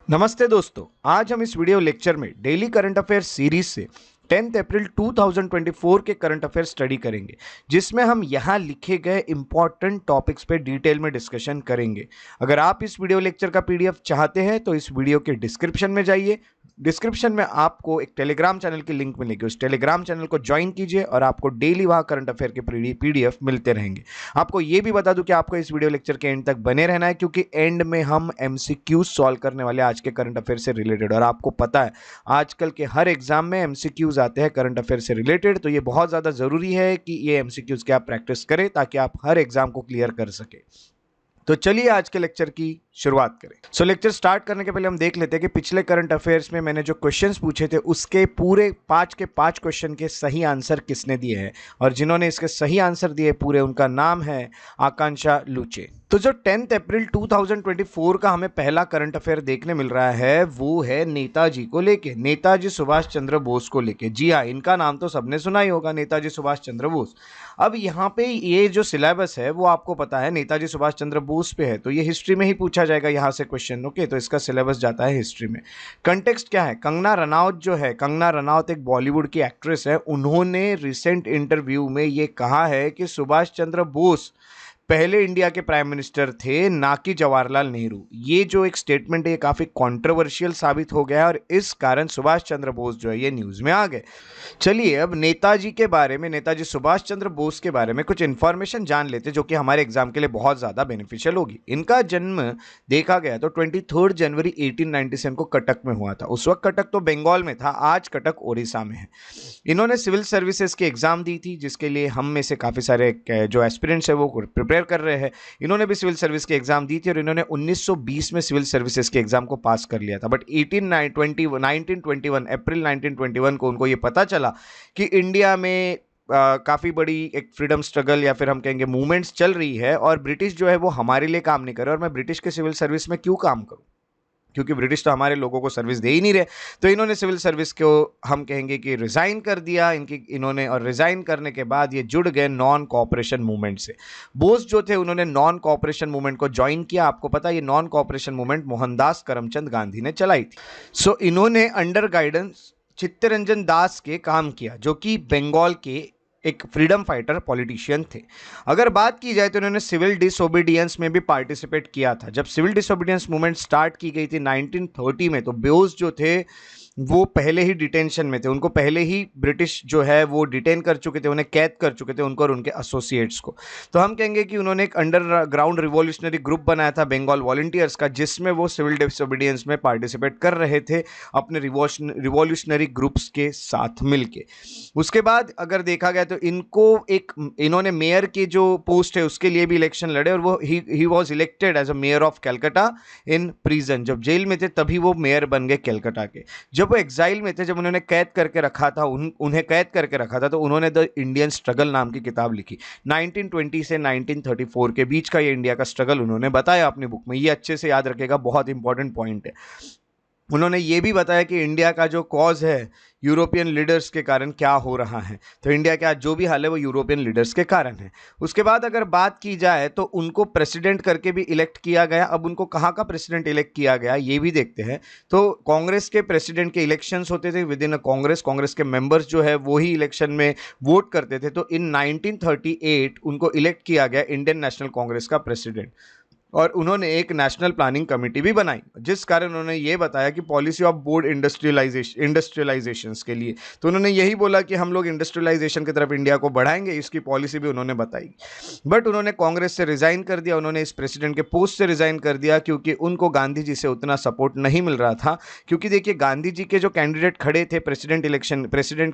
नमस्ते दोस्तों, आज हम इस वीडियो लेक्चर में डेली करंट अफेयर सीरीज से 10 अप्रैल 2024 के करंट अफेयर स्टडी करेंगे, जिसमें हम यहाँ लिखे गए इंपॉर्टेंट टॉपिक्स पे डिटेल में डिस्कशन करेंगे। अगर आप इस वीडियो लेक्चर का पीडीएफ चाहते हैं तो इस वीडियो के डिस्क्रिप्शन में जाइए। डिस्क्रिप्शन में आपको एक टेलीग्राम चैनल की लिंक मिलेगी, उस टेलीग्राम चैनल को ज्वाइन कीजिए और आपको डेली वहाँ करंट अफेयर के पीडीएफ मिलते रहेंगे। आपको ये भी बता दूं कि आपको इस वीडियो लेक्चर के एंड तक बने रहना है, क्योंकि एंड में हम एमसीक्यूज सॉल्व करने वाले आज के करंट अफेयर से रिलेटेड। और आपको पता है आजकल के हर एग्जाम में एमसीक्यूज आते हैं करंट अफेयर से रिलेटेड, तो ये बहुत ज़्यादा ज़रूरी है कि ये एमसीक्यूज की आप प्रैक्टिस करें ताकि आप हर एग्जाम को क्लियर कर सके। तो चलिए आज के लेक्चर की शुरुआत करें। लेक्चर स्टार्ट करने के पहले हम देख लेते हैं कि पिछले करंट अफेयर्स में मैंने जो क्वेश्चंस पूछे थे उसके पूरे 5 के 5 क्वेश्चन के सही आंसर किसने दिए हैं, और जिन्होंने इसके सही आंसर दिए पूरे उनका नाम है आकांक्षा लूचे। तो जो 10 अप्रैल 2024 का हमें पहला करंट अफेयर देखने मिल रहा है वो है नेताजी को लेके, नेताजी सुभाष चंद्र बोस को लेके। जी हाँ, इनका नाम तो सबने सुना ही होगा, नेताजी सुभाष चंद्र बोस। अब यहाँ पे ये जो सिलेबस है वो आपको पता है नेताजी सुभाष चंद्र बोस पे है, तो ये हिस्ट्री में ही पूछा जाएगा यहाँ से क्वेश्चन। ओके, तो इसका सिलेबस जाता है हिस्ट्री में। कंटेक्स्ट क्या है? कंगना रनौत जो है, कंगना रनौत एक बॉलीवुड की एक्ट्रेस है, उन्होंने रिसेंट इंटरव्यू में ये कहा है कि सुभाष चंद्र बोस पहले इंडिया के प्राइम मिनिस्टर थे, ना कि जवाहरलाल नेहरू। ये जो एक स्टेटमेंट है ये काफ़ी कंट्रोवर्शियल साबित हो गया है और इस कारण सुभाष चंद्र बोस जो है ये न्यूज़ में आ गए। चलिए अब नेताजी के बारे में, नेताजी सुभाष चंद्र बोस के बारे में कुछ इन्फॉर्मेशन जान लेते जो कि हमारे एग्जाम के लिए बहुत ज़्यादा बेनिफिशियल होगी। इनका जन्म देखा गया तो 23 जनवरी 1897 को कटक में हुआ था। उस वक्त कटक तो बंगाल में था, आज कटक उड़ीसा में है। इन्होंने सिविल सर्विसेज की एग्जाम दी थी, जिसके लिए हम में से काफ़ी सारे जो एस्पिरेंट्स है वो प्रिपेयर कर रहे हैं। इन्होंने भी सिविल सर्विस की एग्जाम दी थी और इन्होंने 1920 में सिविल सर्विसेज के एग्जाम को पास कर लिया था। बट 1921 अप्रैल 1921 को उनको ये पता चला कि इंडिया में काफ़ी बड़ी एक फ्रीडम स्ट्रगल या फिर हम कहेंगे मूवमेंट्स चल रही है और ब्रिटिश जो है वो हमारे लिए काम नहीं कर रहे और मैं ब्रिटिश के सिविल सर्विस में क्यों काम करूं, क्योंकि ब्रिटिश तो हमारे लोगों को सर्विस दे ही नहीं रहे। तो इन्होंने सिविल सर्विस को हम कहेंगे कि रिज़ाइन कर दिया इन्होंने, और रिज़ाइन करने के बाद ये जुड़ गए नॉन कॉपरेशन मूवमेंट से। बोस जो थे उन्होंने नॉन कॉपरेशन मूवमेंट को ज्वाइन किया। आपको पता है ये non cooperation movement Mohandas Karamchand Gandhi ने चलाई थी। इन्होंने अंडर गाइडेंस चित्तरंजन दास के काम किया, जो कि बंगाल के एक फ्रीडम फाइटर पॉलिटिशियन थे। अगर बात की जाए तो इन्होंने सिविल डिसोबीडियंस में भी पार्टिसिपेट किया था। जब सिविल डिसोबीडियंस मूवमेंट स्टार्ट की गई थी 1930 में, तो बोस जो थे वो पहले ही डिटेंशन में थे, उनको पहले ही ब्रिटिश जो है वो डिटेन कर चुके थे, उन्हें कैद कर चुके थे, उनको और उनके एसोसिएट्स को। तो हम कहेंगे कि उन्होंने एक अंडरग्राउंड रिवॉल्यूशनरी ग्रुप बनाया था बंगाल वॉलंटियर्स का, जिसमें वो सिविल डिसोबीडियंस में पार्टिसिपेट कर रहे थे अपने रिवॉल्यूशनरी ग्रुप्स के साथ मिलके। उसके बाद अगर देखा गया तो इन्होंने मेयर की जो पोस्ट है उसके लिए भी इलेक्शन लड़े और वो ही was elected as a mayor of Calcutta in prison. जब जेल में थे तभी वो मेयर बन गए कैलकाटा के। जब वो एग्जाइल में थे, जब उन्होंने कैद करके रखा था, उन्हें कैद करके रखा था, तो उन्होंने द इंडियन स्ट्रगल नाम की किताब लिखी। 1920 से 1934 के बीच का ये इंडिया का स्ट्रगल उन्होंने बताया अपनी बुक में। ये अच्छे से याद रखेगा, बहुत इंपॉर्टेंट पॉइंट है। उन्होंने ये भी बताया कि इंडिया का जो कॉज है यूरोपियन लीडर्स के कारण क्या हो रहा है, तो इंडिया के आज जो भी हाल है वो यूरोपियन लीडर्स के कारण है। उसके बाद अगर बात की जाए तो उनको प्रेसिडेंट करके भी इलेक्ट किया गया। अब उनको कहाँ का प्रेसिडेंट इलेक्ट किया गया ये भी देखते हैं। तो कांग्रेस के प्रेसिडेंट के इलेक्शंस होते थे विद इन अ कांग्रेस के मेंबर्स जो है वो ही इलेक्शन में वोट करते थे। तो इन 1938 उनको इलेक्ट किया गया इंडियन नेशनल कांग्रेस का प्रेसिडेंट, और उन्होंने एक नेशनल प्लानिंग कमेटी भी बनाई, जिस कारण उन्होंने ये बताया कि पॉलिसी ऑफ बोर्ड इंडस्ट्रियलाइजेशन के लिए, तो उन्होंने यही बोला कि हम लोग इंडस्ट्रियलाइजेशन की तरफ इंडिया को बढ़ाएंगे, इसकी पॉलिसी भी उन्होंने बताई। बट उन्होंने कांग्रेस से रिजाइन कर दिया, उन्होंने इस प्रेसिडेंट के पोस्ट से रिजाइन कर दिया, क्योंकि उनको गांधी जी से उतना सपोर्ट नहीं मिल रहा था। क्योंकि देखिए गांधी जी के जो कैंडिडेट खड़े थे प्रेसिडेंट के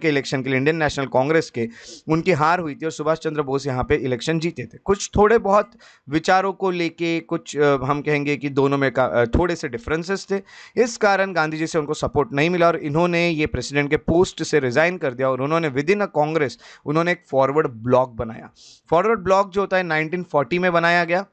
इलेक्शन के लिए इंडियन नेशनल कांग्रेस के, उनकी हार हुई थी और सुभाष चंद्र बोस यहाँ पे इलेक्शन जीते थे। कुछ थोड़े बहुत विचारों को लेके कुछ हम कहेंगे कि दोनों में थोड़े से डिफरेंसेस थे, इस कारण गांधी जी से उनको सपोर्ट नहीं मिला और इन्होंने ये प्रेसिडेंट के पोस्ट से रिजाइन कर दिया और उन्होंने विद इन अ कांग्रेस उन्होंने एक फॉरवर्ड ब्लॉक बनाया। फॉरवर्ड ब्लॉक जो होता है 1940 में बनाया गया।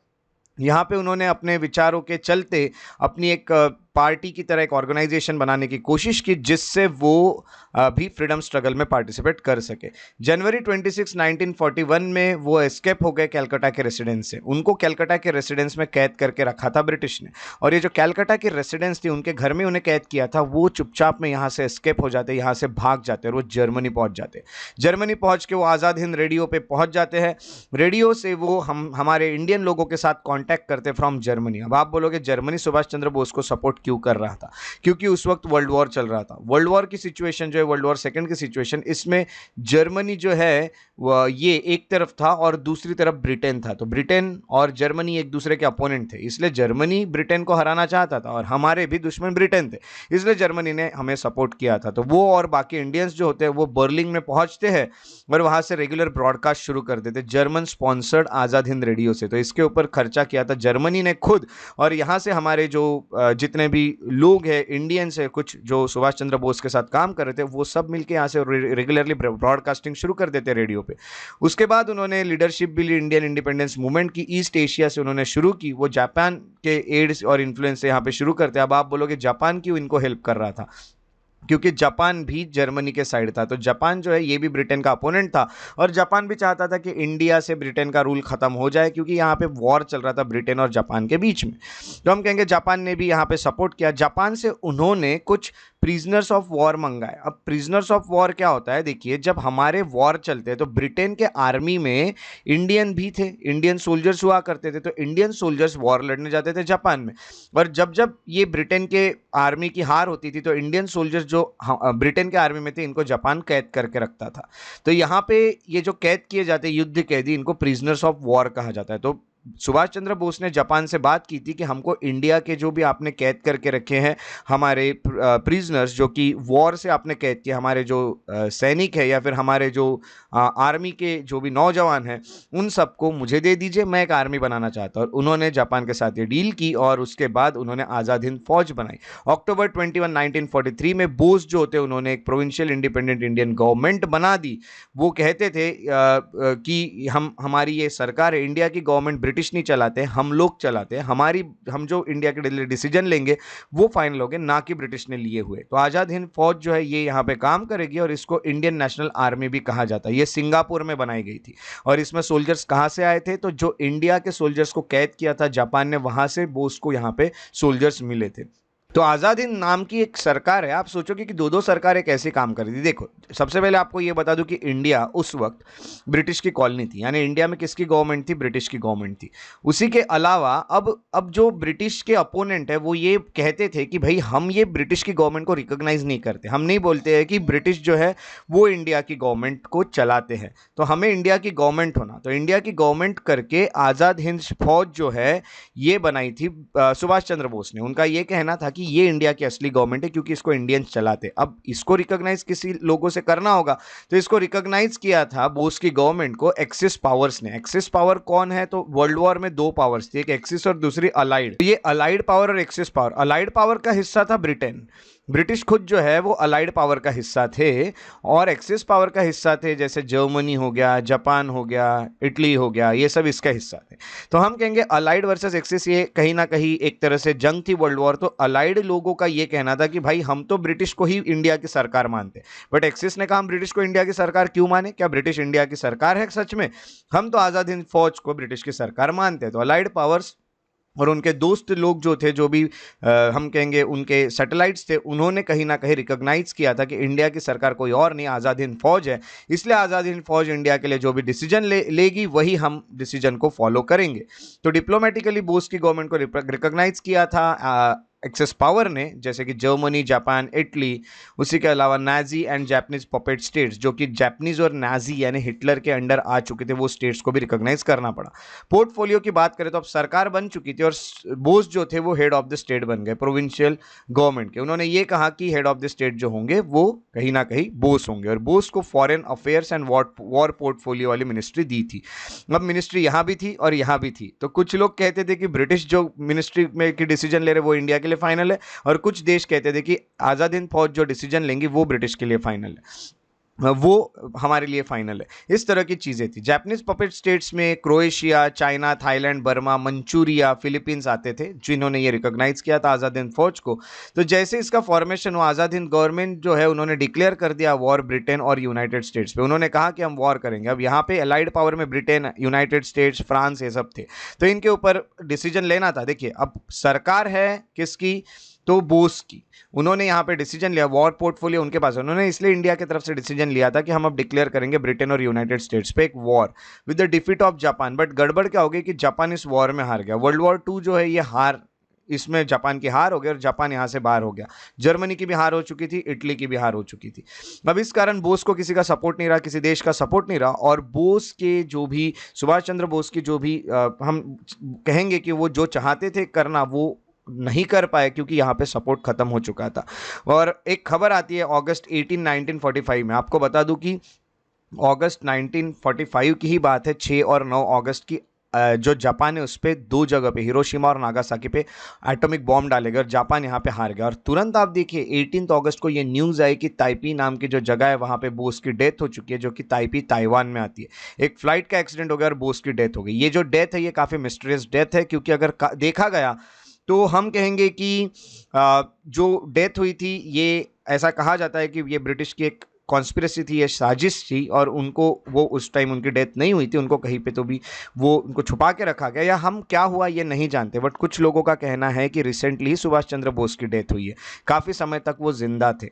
यहाँ पे उन्होंने अपने विचारों के चलते अपनी एक पार्टी की तरह एक ऑर्गेनाइजेशन बनाने की कोशिश की जिससे वो भी फ्रीडम स्ट्रगल में पार्टिसिपेट कर सके। जनवरी 26, 1941 में वो एस्केप हो गए कैलकाटा के रेसिडेंस से। उनको कैलकाटा के रेसिडेंस में कैद करके रखा था ब्रिटिश ने, और ये जो कैलकाटा की रेसिडेंस थी उनके घर में उन्हें कैद किया था, वो चुपचाप में यहाँ से एस्केप हो जाते, यहाँ से भाग जाते और वो जर्मनी पहुंच जाते। जर्मनी पहुंच के वो आज़ाद हिंद रेडियो पे पहुंच जाते हैं। रेडियो से वो हमारे इंडियन लोगों के साथ कांटेक्ट करते फ्रॉम जर्मनी। अब आप बोलोगे जर्मनी सुभाष चंद्र बोस को सपोर्ट क्यों कर रहा था? क्योंकि उस वक्त वर्ल्ड वॉर चल रहा था। वर्ल्ड वॉर की सिचुएशन जो है, वर्ल्ड वॉर सेकंड की सिचुएशन, इसमें जर्मनी जो है ये एक तरफ था और दूसरी तरफ ब्रिटेन था। तो ब्रिटेन और जर्मनी एक दूसरे के अपोनेंट थे, इसलिए जर्मनी ब्रिटेन को हराना चाहता था और हमारे भी दुश्मन ब्रिटेन थे, इसलिए जर्मनी ने हमें सपोर्ट किया था। तो वो और बाकी इंडियंस जो होते हैं वो बर्लिन में पहुंचते हैं और वहां से रेगुलर ब्रॉडकास्ट शुरू कर देते German sponsored Azad Hind radio से। तो इसके ऊपर खर्चा किया था जर्मनी ने खुद, और यहाँ से हमारे जो जितने भी लोग हैं इंडियंस है, कुछ जो सुभाष चंद्र बोस के साथ काम कर रहे थे, वो सब मिलके यहाँ से रेगुलरली ब्रॉडकास्टिंग शुरू कर देते रेडियो पे। उसके बाद उन्होंने लीडरशिप भी ली इंडियन इंडिपेंडेंस मूवमेंट की, ईस्ट एशिया से उन्होंने शुरू की। वो जापान के एड्स और इन्फ्लुएंस से यहाँ पे शुरू करते हैं। अब आप बोलोगे जापान क्यों इनको हेल्प कर रहा था? क्योंकि जापान भी जर्मनी के साइड था। तो जापान जो है ये भी ब्रिटेन का अपोनेंट था और जापान भी चाहता था कि इंडिया से ब्रिटेन का रूल खत्म हो जाए, क्योंकि यहाँ पे वॉर चल रहा था ब्रिटेन और जापान के बीच में। तो हम कहेंगे जापान ने भी यहाँ पे सपोर्ट किया। जापान से उन्होंने कुछ प्रिजनर्स ऑफ वॉर मंगाए। अब प्रिजनर्स ऑफ वॉर क्या होता है? देखिए, जब हमारे वॉर चलते हैं तो ब्रिटेन के आर्मी में इंडियन भी थे, इंडियन सोल्जर्स हुआ करते थे। तो इंडियन सोल्जर्स वॉर लड़ने जाते थे जापान में, और जब जब ये ब्रिटेन के आर्मी की हार होती थी तो इंडियन सोल्जर्स जो ब्रिटेन के आर्मी में थे इनको जापान कैद करके रखता था। तो यहाँ पे ये जो कैद किए जाते युद्ध कैदी, इनको प्रिजनर्स ऑफ वॉर कहा जाता है। तो सुभाष चंद्र बोस ने जापान से बात की थी कि हमको इंडिया के जो भी आपने कैद करके रखे हैं हमारे प्रिजनर्स, जो कि वॉर से आपने कैद किए, हमारे जो सैनिक है या फिर हमारे जो आर्मी के जो भी नौजवान हैं, उन सबको मुझे दे दीजिए, मैं एक आर्मी बनाना चाहता हूँ। और उन्होंने जापान के साथ ये डील की और उसके बाद उन्होंने आज़ाद हिंद फौज बनाई। अक्टूबर 21, 1943 में बोस जो होते उन्होंने एक प्रोविंशियल इंडिपेंडेंट इंडियन गवर्नमेंट बना दी। वो कहते थे कि हमारी ये सरकार है, इंडिया की गवर्नमेंट ब्रिटिश नहीं चलाते, हम लोग चलाते हैं, हम जो इंडिया के लिए डिसीजन लेंगे वो फाइनल होंगे, ना कि ब्रिटिश ने लिए हुए। तो आज़ाद हिंद फौज जो है ये यहाँ पे काम करेगी और इसको इंडियन नेशनल आर्मी भी कहा जाता है। ये सिंगापुर में बनाई गई थी। और इसमें सोल्जर्स कहाँ से आए थे? तो जो इंडिया के सोल्जर्स को कैद किया था जापान ने, वहां से बोस को यहाँ पे सोल्जर्स मिले थे। तो आज़ाद हिंद नाम की एक सरकार है। आप सोचोगे कि दो दो सरकारें कैसे काम कर रही थी। देखो, सबसे पहले आपको ये बता दूं कि इंडिया उस वक्त ब्रिटिश की कॉलोनी थी, यानी इंडिया में किसकी गवर्नमेंट थी? ब्रिटिश की गवर्नमेंट थी। उसी के अलावा अब जो ब्रिटिश के अपोनेंट है वो ये कहते थे कि भाई हम ये ब्रिटिश की गवर्नमेंट को रिकॉग्नाइज नहीं करते, हम नहीं बोलते हैं कि ब्रिटिश जो है वो इंडिया की गवर्नमेंट को चलाते हैं, तो हमें इंडिया की गवर्नमेंट होना। तो इंडिया की गवर्नमेंट करके आज़ाद हिंद फौज जो है ये बनाई थी सुभाष चंद्र बोस ने। उनका ये कहना था कि ये इंडिया की असली गवर्नमेंट है क्योंकि इसको इंडियंस चलाते। अब इसको रिकॉग्नाइज किसी लोगों से करना होगा, तो इसको रिकॉग्नाइज किया था बोस की गवर्नमेंट को एक्सिस पावर्स ने। एक्सिस पावर कौन है? तो वर्ल्ड वॉर में दो पावर्स थी, एक एक्सिस और दूसरी अलाइड। ये अलाइड पावर और एक्सिस पावर, अलाइड पावर का हिस्सा था ब्रिटेन, ब्रिटिश खुद जो है वो अलाइड पावर का हिस्सा थे, और एक्सिस पावर का हिस्सा थे जैसे जर्मनी हो गया, जापान हो गया, इटली हो गया, ये सब इसका हिस्सा थे। तो हम कहेंगे अलाइड वर्सेस एक्सिस, ये कहीं ना कहीं एक तरह से जंग थी वर्ल्ड वॉर। तो अलाइड लोगों का ये कहना था कि भाई हम तो ब्रिटिश को ही इंडिया की सरकार मानते, बट एक्सिस ने कहा हम ब्रिटिश को इंडिया की सरकार क्यों माने? क्या ब्रिटिश इंडिया की सरकार है सच में? हम तो आज़ाद हिंद फौज को ब्रिटिश की सरकार मानते हैं। तो अलाइड पावर्स और उनके दोस्त लोग जो थे, जो भी हम कहेंगे उनके सैटेलाइट्स थे, उन्होंने कहीं ना कहीं रिकॉग्नाइज किया था कि इंडिया की सरकार कोई और नहीं, आज़ाद हिंद फौज है। इसलिए आज़ाद हिंद फौज इंडिया के लिए जो भी डिसीजन लेगी वही हम डिसीजन को फॉलो करेंगे। तो डिप्लोमेटिकली बोस की गवर्नमेंट को रिकॉग्नाइज किया था एक्सेस पावर ने, जैसे कि जर्मनी, जापान, इटली, उसी के अलावा Nazi and Japanese puppet states, जो कि जापानीज और नाजी यानी हिटलर के अंडर आ चुके थे, वो स्टेट्स को भी रिकॉग्नाइज करना पड़ा। पोर्टफोलियो की बात करें तो अब सरकार बन चुकी थी और बोस जो थे वो हेड ऑफ द स्टेट बन गए प्रोविंशियल गवर्नमेंट के। उन्होंने ये कहा कि हेड ऑफ द स्टेट जो होंगे वो कहीं ना कहीं बोस होंगे, और बोस को foreign affairs and war portfolio वाली मिनिस्ट्री दी थी। अब मिनिस्ट्री यहाँ भी थी और यहाँ भी थी। तो कुछ लोग कहते थे कि ब्रिटिश जो मिनिस्ट्री में की डिसीजन ले रहे वो इंडिया के लिए फाइनल है, और कुछ देश कहते थे कि आज़ाद हिंद फौज जो डिसीजन लेंगी वो ब्रिटिश के लिए फाइनल है। वो हमारे लिए फाइनल है। इस तरह की चीज़ें थी। जापानीज पपेट स्टेट्स में Croatia, China, Thailand, Burma, Manchuria, Philippines आते थे, जिन्होंने ये रिकॉग्नाइज किया था आज़ाद हिंद फौज को। तो जैसे इसका फॉर्मेशन हुआ, आज़ाद हिंद गवर्नमेंट जो है उन्होंने डिक्लेयर कर दिया वॉर ब्रिटेन और यूनाइटेड स्टेट्स पे। उन्होंने कहा कि हम वॉर करेंगे। अब यहाँ पे अलाइड पावर में ब्रिटेन, यूनाइटेड स्टेट्स, फ्रांस, ये सब थे। तो इनके ऊपर डिसीजन लेना था। देखिए, अब सरकार है किसकी, तो बोस की। उन्होंने यहाँ पे डिसीजन लिया, वॉर पोर्टफोलियो उनके पास है। उन्होंने इसलिए इंडिया की तरफ से डिसीजन लिया था कि हम अब डिक्लेयर करेंगे ब्रिटेन और यूनाइटेड स्टेट्स पे एक war with the defeat of Japan. But गड़बड़ क्या हो गई कि जापान इस वॉर में हार गया। वर्ल्ड वॉर 2 जो है ये हार, इसमें जापान की हार हो गई और जापान यहाँ से बाहर हो गया। जर्मनी की भी हार हो चुकी थी, इटली की भी हार हो चुकी थी। अब इस कारण बोस को किसी का सपोर्ट नहीं रहा, किसी देश का सपोर्ट नहीं रहा। और बोस के जो भी, सुभाष चंद्र बोस की जो भी हम कहेंगे कि वो जो चाहते थे करना, वो नहीं कर पाए क्योंकि यहाँ पे सपोर्ट खत्म हो चुका था। और एक खबर आती है अगस्त 18 1945 में। आपको बता दूं कि अगस्त 1945 की ही बात है, 6 और 9 अगस्त की। जो जापान है उस पर 2 जगह पे, हिरोशिमा और नागासाकी पे एटॉमिक बॉम्ब डाले गए और जापान यहाँ पे हार गया। और तुरंत आप देखिए 18 अगस्त को ये न्यूज़ आई कि ताइपी नाम की जो जगह है वहाँ पे बोस की डेथ हो चुकी है, जो कि ताइपी ताइवान में आती है। एक फ्लाइट का एक्सीडेंट हो गया और बोस की डेथ हो गई। ये जो डेथ है ये काफ़ी मिस्टीरियस डेथ है, क्योंकि अगर देखा गया तो हम कहेंगे कि जो डेथ हुई थी, ये ऐसा कहा जाता है कि ये ब्रिटिश की एक कॉन्स्पिरेसी थी, ये साजिश थी। और उनको, वो उस टाइम उनकी डेथ नहीं हुई थी, उनको कहीं पे तो भी वो उनको छुपा के रखा गया, या हम क्या हुआ ये नहीं जानते। बट कुछ लोगों का कहना है कि रिसेंटली सुभाष चंद्र बोस की डेथ हुई है, काफ़ी समय तक वो जिंदा थे।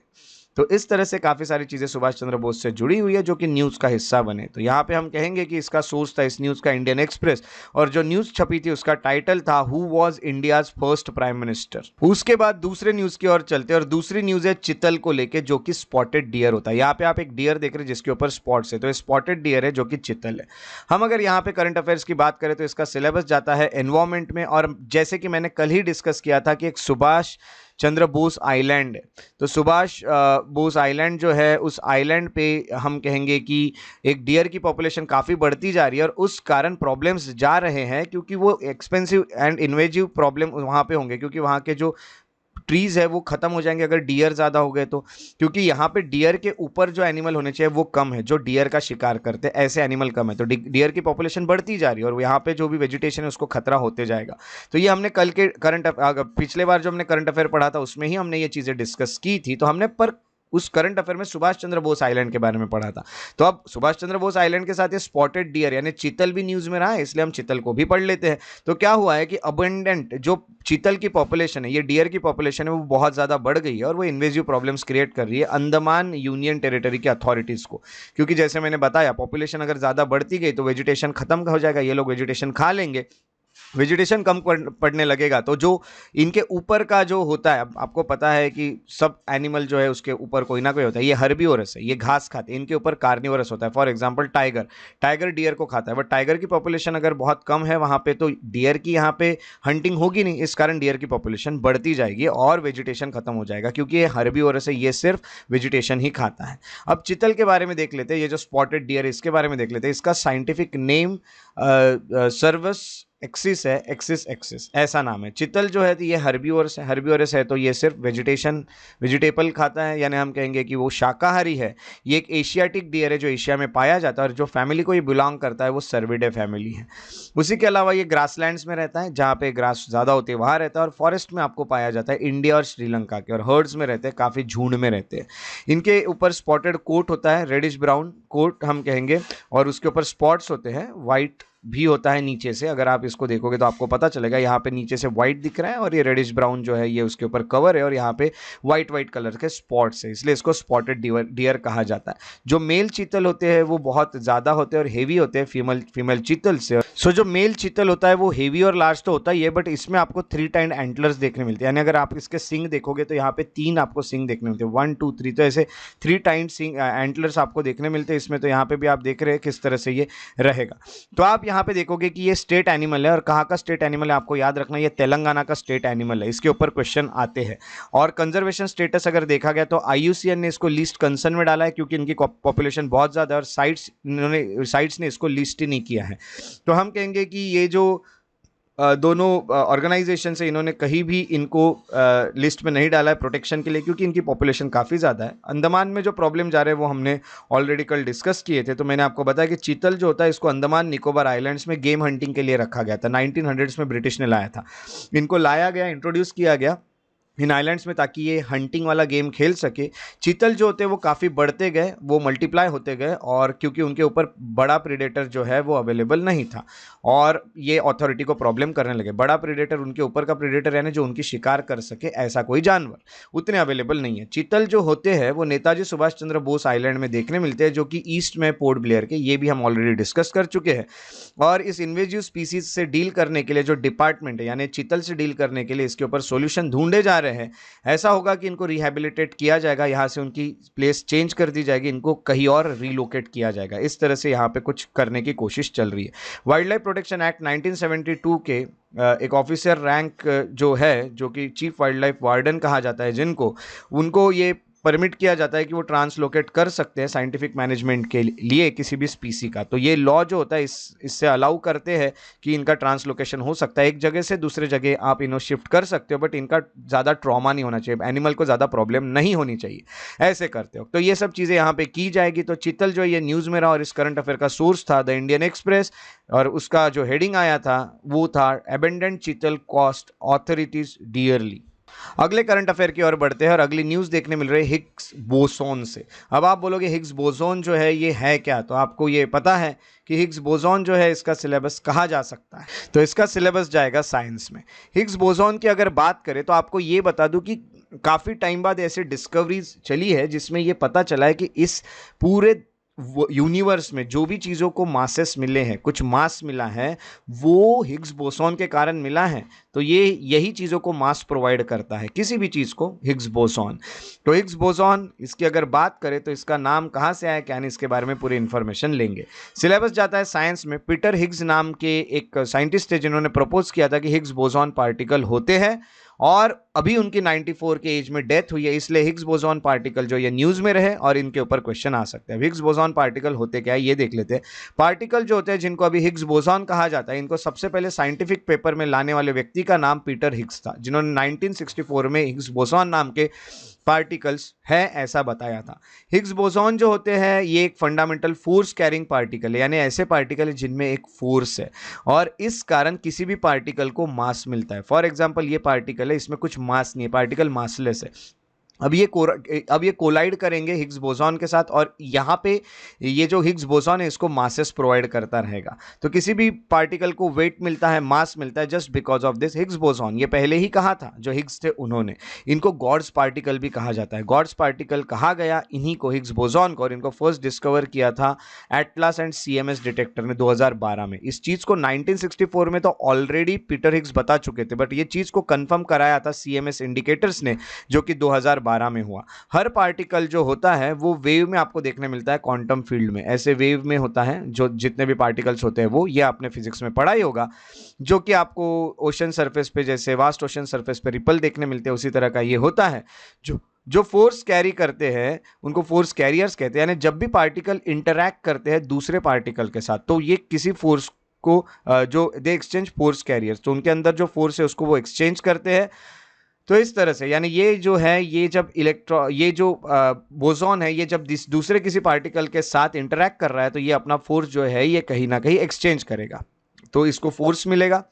तो इस तरह से काफ़ी सारी चीज़ें सुभाष चंद्र बोस से जुड़ी हुई है जो कि न्यूज़ का हिस्सा बने। तो यहाँ पे हम कहेंगे कि इसका सोर्स था इस न्यूज़ का इंडियन एक्सप्रेस, और जो न्यूज़ छपी थी उसका टाइटल था who was India's first prime minister. उसके बाद दूसरे न्यूज़ की ओर चलते हैं, और दूसरी न्यूज़ है चितल को लेके, जो कि स्पॉटेड डियर होता है। यहाँ पे आप एक डियर देख रहे हैं जिसके ऊपर स्पॉट्स है, तो स्पॉटेड डियर है जो कि चितल है। हम अगर यहाँ पे करंट अफेयर्स की बात करें तो इसका सिलेबस जाता है एनवायरमेंट में, और जैसे कि मैंने कल ही डिस्कस किया था कि एक सुभाष चंद्र बोस आइलैंड है। तो सुभाष बोस आइलैंड जो है, उस आइलैंड पे हम कहेंगे कि एक डियर की पॉपुलेशन काफ़ी बढ़ती जा रही है, और उस कारण प्रॉब्लम्स जा रहे हैं, क्योंकि वो एक्सपेंसिव एंड इन्वेजिव प्रॉब्लम वहाँ पे होंगे, क्योंकि वहाँ के जो ट्रीज है वो खत्म हो जाएंगे अगर डियर ज़्यादा हो गए तो। क्योंकि यहाँ पे डियर के ऊपर जो एनिमल होने चाहिए वो कम है, जो डियर का शिकार करते हैं ऐसे एनिमल कम है। तो डियर की पॉपुलेशन बढ़ती जा रही है, और यहाँ पे जो भी वेजिटेशन है उसको खतरा होते जाएगा। तो ये हमने कल के पिछले बार जो हमने करंट अफेयर पढ़ा था उसमें ही हमने ये चीज़ें डिस्कस की थी। तो हमने पर उस करंट अफेयर में सुभाष चंद्र बोस आइलैंड के बारे में पढ़ा था। तो अब सुभाष चंद्र बोस आइलैंड के साथ ये स्पॉटेड डियर यानी चीतल भी न्यूज़ में रहा है, इसलिए हम चीतल को भी पढ़ लेते हैं। तो क्या हुआ है कि अबंडेंट जो चीतल की पॉपुलेशन है, ये डियर की पॉपुलेशन है, वो बहुत ज़्यादा बढ़ गई है, और वो इन्वेजिव प्रॉब्लम्स क्रिएट कर रही है अंडमान यूनियन टेरिटरी की अथॉरिटीज़ को। क्योंकि जैसे मैंने बताया, पॉपुलेशन अगर ज़्यादा बढ़ती गई तो वेजिटेशन खत्म हो जाएगा, ये लोग वेजिटेशन खा लेंगे, वेजिटेशन कम पड़ने लगेगा। तो जो इनके ऊपर का जो होता है, आपको पता है कि सब एनिमल जो है उसके ऊपर कोई ना कोई होता है, ये हर्बीवोरस है, ये घास खाते हैं, इनके ऊपर कार्निवोरस होता है। फॉर एग्जांपल टाइगर डियर को खाता है, बट टाइगर की पॉपुलेशन अगर बहुत कम है वहाँ पे, तो डियर की यहाँ पे हंटिंग होगी नहीं, इस कारण डियर की पॉपुलेशन बढ़ती जाएगी और वेजिटेशन खत्म हो जाएगा, क्योंकि ये हर्बीवोरस है, ये सिर्फ वेजिटेशन ही खाता है। अब चितल के बारे में देख लेते हैं, ये जो स्पॉटेड डियर है इसके बारे में देख लेते हैं। इसका साइंटिफिक नेम सर्वस एक्सिस है, एक्सिस ऐसा नाम है। चितल जो है तो ये हर्बीवोरस है, तो ये सिर्फ वेजिटेबल खाता है, यानी हम कहेंगे कि वो शाकाहारी है। ये एक एशियाटिक डियर है जो एशिया में पाया जाता है, और जो फैमिली को ये बिलोंग करता है वो सर्विडे फैमिली है। उसी के अलावा ये ग्रासलैंड्स में रहता है, जहाँ पे ग्रास ज़्यादा होती है वहाँ रहता है, और फॉरेस्ट में आपको पाया जाता है इंडिया और श्रीलंका के, और हर्ड्स में रहते हैं, काफ़ी झुंड में रहते हैं। इनके ऊपर स्पॉटेड कोट होता है, रेडिश ब्राउन कोट हम कहेंगे, और उसके ऊपर स्पॉट्स होते हैं, वाइट भी होता है नीचे से। अगर आप इसको देखोगे तो आपको पता चलेगा, यहाँ पे नीचे से व्हाइट दिख रहा है, और ये रेडिश ब्राउन जो है ये उसके ऊपर कवर है, और यहाँ पे व्हाइट कलर के स्पॉट्स है, इसलिए इसको स्पॉटेड डियर कहा जाता है। जो मेल चीतल होते हैं वो बहुत ज़्यादा होते हैं और हेवी होते हैं फीमेल चीतल से। सो जो मेल चीतल होता है वो हेवी और लार्ज तो होता ही है, बट इसमें आपको 3 टाइम एंटलर्स देखने मिलते हैं, यानी अगर आप इसके सिंग देखोगे तो यहाँ पे 3 आपको सिंग देखने मिलते हैं, 1 2 3, तो ऐसे 3 टाइम सिंग एंटलर्स आपको देखने मिलते हैं इसमें। तो यहाँ पे भी आप देख रहे हैं किस तरह से ये रहेगा। तो आप यहाँ पे देखोगे कि ये स्टेट एनिमल है, और कहाँ का स्टेट एनिमल है आपको याद रखना, ये तेलंगाना का स्टेट एनिमल है, इसके ऊपर क्वेश्चन आते हैं। और कंजर्वेशन स्टेटस अगर देखा गया तो IUCN ने इसको लिस्ट कंसर्न में डाला है, क्योंकि इनकी पॉपुलेशन बहुत ज़्यादा है, और साइट्स ने इसको लिस्ट ही नहीं किया है। तो हम कहेंगे कि ये जो दोनों ऑर्गेनाइजेशन से इन्होंने कहीं भी इनको लिस्ट में नहीं डाला है प्रोटेक्शन के लिए, क्योंकि इनकी पॉपुलेशन काफ़ी ज़्यादा है। अंडमान में जो प्रॉब्लम जा रहे हैं वो हमने ऑलरेडी कल डिस्कस किए थे। तो मैंने आपको बताया कि चीतल जो होता है इसको अंडमान निकोबार आइलैंड्स में गेम हंटिंग के लिए रखा गया था। 1900s में ब्रिटिश ने लाया था, इनको लाया गया, इंट्रोड्यूस किया गया इन आइलैंड्स में, ताकि ये हंटिंग वाला गेम खेल सके। चीतल जो होते हैं वो काफ़ी बढ़ते गए, वो मल्टीप्लाई होते गए, और क्योंकि उनके ऊपर बड़ा प्रीडेटर जो है वो अवेलेबल नहीं था, और ये अथॉरिटी को प्रॉब्लम करने लगे। बड़ा प्रीडेटर, उनके ऊपर का प्रीडेटर यानी जो उनकी शिकार कर सके ऐसा कोई जानवर, उतने अवेलेबल नहीं है। चीतल जो होते हैं वो नेताजी सुभाष चंद्र बोस आइलैंड में देखने मिलते हैं, जो कि ईस्ट में पोर्ट ब्लेयर के, ये भी हम ऑलरेडी डिस्कस कर चुके हैं। और इस इन्वेजिव स्पीसीज से डील करने के लिए जो डिपार्टमेंट है, यानी चीतल से डील करने के लिए इसके ऊपर सॉल्यूशन ढूंढे जा रहे हैं। ऐसा होगा कि इनको रिहेबिलिटेट किया जाएगा, यहाँ से उनकी प्लेस चेंज कर दी जाएगी, इनको कहीं और रीलोकेट किया जाएगा। इस तरह से यहाँ पे कुछ करने की कोशिश चल रही है। वाइल्ड लाइफ प्रोटेक्शन एक्ट 1972 के एक ऑफिसर रैंक जो है, जो कि चीफ वाइल्ड लाइफ वार्डन कहा जाता है जिनको, उनको ये परमिट किया जाता है कि वो ट्रांसलोकेट कर सकते हैं साइंटिफिक मैनेजमेंट के लिए किसी भी स्पीसी का। तो ये लॉ जो होता है इससे अलाउ करते हैं कि इनका ट्रांसलोकेशन हो सकता है, एक जगह से दूसरे जगह आप इन्हें शिफ्ट कर सकते हो, बट इनका ज़्यादा ट्रॉमा नहीं होना चाहिए, एनिमल को ज़्यादा प्रॉब्लम नहीं होनी चाहिए, ऐसे करते हो। तो ये सब चीज़ें यहाँ पे की जाएगी। तो चीतल जो ये न्यूज़ में रहा, और इस करंट अफेयर का सोर्स था द इंडियन एक्सप्रेस, और उसका जो हेडिंग आया था वो था अबेंडेंड चीतल कॉस्ट ऑथोरिटीज डियरली। अगले करंट अफेयर की ओर बढ़ते हैं, और अगली न्यूज़ देखने मिल रही है हिग्स बोसोन से। अब आप बोलोगे हिग्स बोसोन जो है ये है क्या, तो आपको ये पता है कि हिग्स बोसोन जो है इसका सिलेबस कहा जा सकता है, तो इसका सिलेबस जाएगा साइंस में। हिग्स बोसोन की अगर बात करें तो आपको ये बता दूं कि काफ़ी टाइम बाद ऐसे डिस्कवरीज चली है जिसमें ये पता चला है कि इस पूरे यूनिवर्स में जो भी चीज़ों को मासेस मिले हैं, कुछ मास मिला है, वो हिग्स बोसोन के कारण मिला है। तो ये यही चीज़ों को मास प्रोवाइड करता है, किसी भी चीज़ को, हिग्स बोसोन। तो हिग्स बोसोन, इसकी अगर बात करें तो इसका नाम कहाँ से आया क्या नहीं, इसके बारे में पूरी इन्फॉर्मेशन लेंगे। सिलेबस जाता है साइंस में। पीटर हिग्स नाम के एक साइंटिस्ट है जिन्होंने प्रपोज किया था कि हिग्स बोसोन पार्टिकल होते हैं, और अभी उनकी 94 के एज में डेथ हुई है, इसलिए हिग्स बोसोन पार्टिकल जो ये न्यूज़ में रहे और इनके ऊपर क्वेश्चन आ सकते हैं। हिग्स बोसोन पार्टिकल होते क्या है ये देख लेते हैं। पार्टिकल जो होते हैं जिनको अभी हिग्स बोसोन कहा जाता है, इनको सबसे पहले साइंटिफिक पेपर में लाने वाले व्यक्ति का नाम पीटर हिग्स था, जिन्होंने 1964 में हिग्स बोसोन नाम के पार्टिकल्स है ऐसा बताया था। हिग्स बोसोन जो होते हैं ये एक फंडामेंटल फोर्स कैरिंग पार्टिकल है, यानी ऐसे पार्टिकल है जिनमें एक फोर्स है, और इस कारण किसी भी पार्टिकल को मास मिलता है। फॉर एग्जांपल ये पार्टिकल है, इसमें कुछ मास नहीं है, पार्टिकल मासलेस है। अब ये कोलाइड करेंगे हिग्स बोसोन के साथ, और यहाँ पे ये जो हिग्स बोसोन है इसको मासेस प्रोवाइड करता रहेगा। तो किसी भी पार्टिकल को वेट मिलता है, मास मिलता है, just because of this Higgs boson. ये पहले ही कहा था जो हिग्स थे उन्होंने। इनको गॉड्स पार्टिकल भी कहा जाता है। गॉड्स पार्टिकल कहा गया इन्हीं को, हिग्स बोसोन को, और इनको फर्स्ट डिस्कवर किया था एटलास एंड CMS डिटेक्टर ने 2012 में। इस चीज़ को 1964 में तो ऑलरेडी पीटर हिग्स बता चुके थे, बट ये चीज़ को कन्फर्म कराया था CMS इंडिकेटर्स ने, जो कि 2012 में हुआ। हर पार्टिकल जो होता है वो वेव में आपको देखने मिलता है, क्वांटम फील्ड में ऐसे वेव में होता है। जो जितने भी पार्टिकल्स होते हैं वो, ये आपने फिजिक्स में पढ़ा ही होगा, जो कि आपको ओशन सरफेस पे, जैसे वास्ट ओशन सरफेस पे रिपल देखने मिलते हैं, उसी तरह का ये होता है। जो फोर्स कैरी करते हैं उनको फोर्स कैरियर्स कहते हैं, यानी जब भी पार्टिकल इंटरैक्ट करते हैं दूसरे पार्टिकल के साथ, तो ये किसी फोर्स को जो दे एक्सचेंज फोर्स कैरियर्स, तो उनके अंदर जो फोर्स है उसको वो एक्सचेंज करते हैं। तो इस तरह से, यानी ये जो है, ये जब ये जो बोसोन है, ये जब दूसरे किसी पार्टिकल के साथ इंटरैक्ट कर रहा है, तो ये अपना फोर्स जो है ये कहीं ना कहीं एक्सचेंज करेगा, तो इसको फोर्स मिलेगा,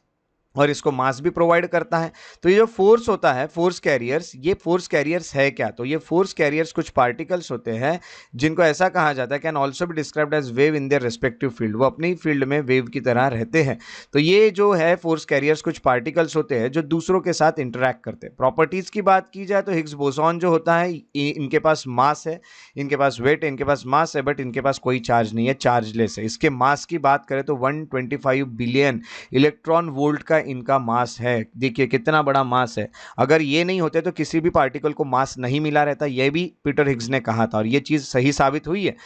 और इसको मास भी प्रोवाइड करता है। तो ये जो फोर्स होता है, फोर्स कैरियर्स, ये फोर्स कैरियर्स है क्या, तो ये फोर्स कैरियर्स कुछ पार्टिकल्स होते हैं जिनको ऐसा कहा जाता है can also be described as wave in their respective field. वो अपनी फील्ड में वेव की तरह रहते हैं। तो ये जो है फोर्स कैरियर्स कुछ पार्टिकल्स होते हैं जो दूसरों के साथ इंटरैक्ट करते हैं। प्रॉपर्टीज की बात की जाए तो हिग्स बोसोन जो होता है, इनके पास मास है, इनके पास वेट है, इनके पास मास है, बट इनके पास कोई चार्ज नहीं है, चार्जलेस है। इसके मास की बात करें तो 125 बिलियन इलेक्ट्रॉन वोल्ट का इनका मास है। देखिए कितना बड़ा मास है। अगर ये नहीं होते तो किसी भी पार्टिकल को मास नहीं मिला रहता, यह भी पीटर हिग्स ने कहा था, और ये चीज़ सही साबित हुई है।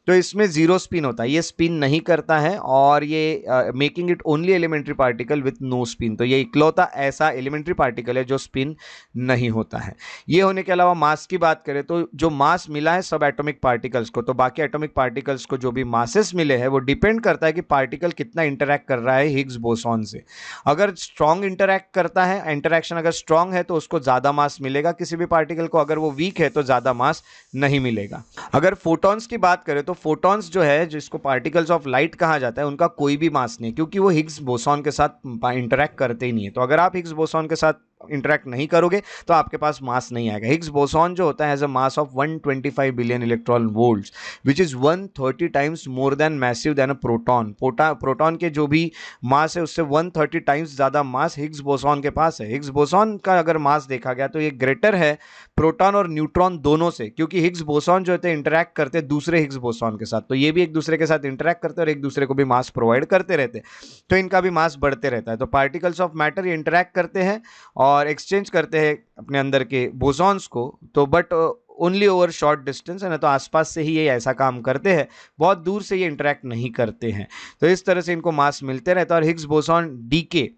तो इसमें जीरो स्पिन होता है, ये स्पिन नहीं करता है, और ये making it only elementary particle with no spin. तो ये इकलौता ऐसा एलिमेंट्री पार्टिकल है जो स्पिन नहीं होता है। ये होने के अलावा मास की बात करें तो जो मास मिला है सब एटॉमिक पार्टिकल्स को, तो बाकी एटॉमिक पार्टिकल्स को जो भी मासेस मिले हैं वो डिपेंड करता है कि पार्टिकल कितना इंटरैक्ट कर रहा है हिग्स बोसोन से। अगर अगर स्ट्रॉन्ग इंटरैक्ट करता है, इंटरैक्शन अगर स्ट्रॉन्ग है तो उसको ज़्यादा मास मिलेगा किसी भी पार्टिकल को, अगर वो वीक है तो ज़्यादा मास नहीं मिलेगा। अगर फोटॉन्स की बात करें तो फोटॉन्स जो है, जिसको पार्टिकल्स ऑफ लाइट कहा जाता है, उनका कोई भी मास नहीं, क्योंकि वो हिग्स बोसॉन के साथ इंटरैक्ट करते ही नहीं है। तो अगर आप हिग्स बोसॉन के साथ इंटरैक्ट नहीं करोगे तो आपके पास मास नहीं आएगा। हिग्स बोसॉन जो होता है has a mass of 125 billion electron volts which is 130 times more than massive than a proton. Proton के जो भी मास है उससे 130 टाइम्स ज्यादा मास हिग्स बोसॉन के पास है। हिग्स बोसॉन का अगर मास देखा गया तो ये ग्रेटर है प्रोटॉन और न्यूट्रॉन दोनों से, क्योंकि हिग्स बोसॉन जो होते हैं इंटरैक्ट करते हैं दूसरे हिग्स बोसॉन के साथ, तो ये भी एक दूसरे के साथ इंटरैक्ट करते हैं और एक दूसरे को भी मास प्रोवाइड करते रहते हैं, तो इनका भी मास बढ़ते रहता है। तो पार्टिकल्स ऑफ मैटर ये इंटरैक्ट करते हैं और एक्सचेंज करते हैं अपने अंदर के बोसॉन्स को, तो but only over short distance है ना, तो आसपास से ही ये ऐसा काम करते हैं, बहुत दूर से ये इंटरैक्ट नहीं करते हैं। तो इस तरह से इनको मास मिलते रहता है। और हिग्स बोसॉन डीके